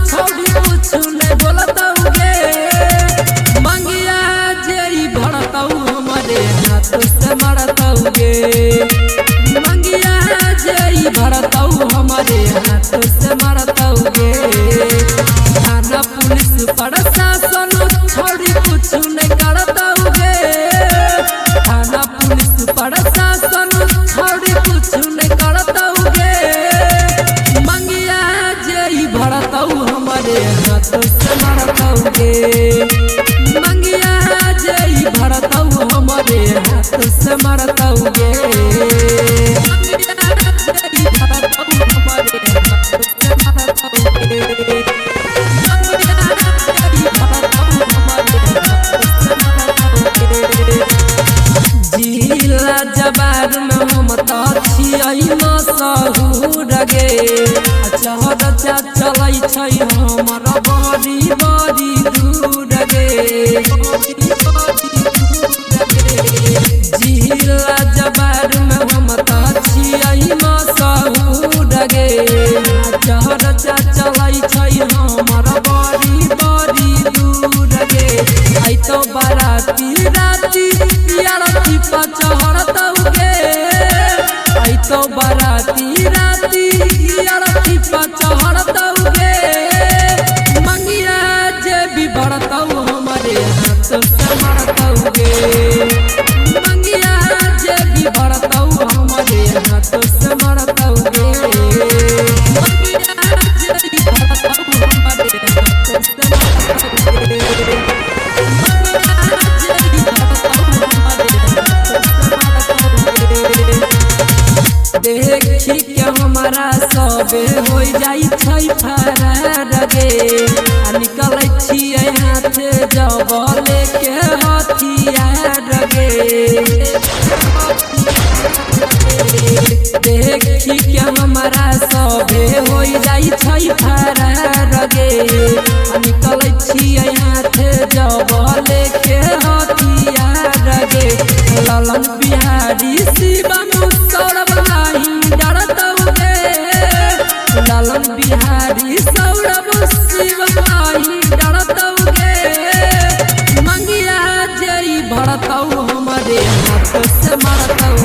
छोड़ी कुछ नहीं बोलतौगे। मंगिया जेई भरतौ हमारे हाथ से मरतौगे। मंगिया जेई भरतौ हमारे हाथ से मरतौगे। थाना पुलिस प्रशासन छोड़ी कुछ नहीं करतौगे। थाना पुलिस प्रशासन छोड़ी कुछ नहीं करतौगे। मंगिया जेई भरतौ हमारे हाथ से मरतौगे। मंगिया जेई भरतौ हमारे हाथ से मरतौगे। जिला जबार में हम तो छियै मशहूर गे। चहर चलै छै हमर बड़ी बड़ी दूर गे। जिला जबार में हम तो छियै मशहूर गे। चहर चलै छै हमर बड़ी बड़ी दूर गे। आई तो बाराती राती यारती पचहरतौगे। आई तो बाराती राती यारती पचहरतौगे। मंगिया जे भी भरतौ हमारे हाथ से मरतौगे। मंगिया जे भी भरतौ हमारे हाथ से मरतौगे। मंगिया जे भी भरतौ हमारे हाथ से मरतौगे। देखी के हमारा सबे हो जाई छै फरार गे। निकलै छियै हाथे जब लेके हथियार गे। देखी के हमारा सबे हो जाई छै फरार गे। निकलै छियै हाथे जब लेके हथियार गे। ललन बिहारी शिवम सौरभ नहीं डरतौगे। ललन बिहारी सौरभ शिवम नहीं डरतौगे। मंगिया जेई भरतौ हमारे हाथ से मरतौ।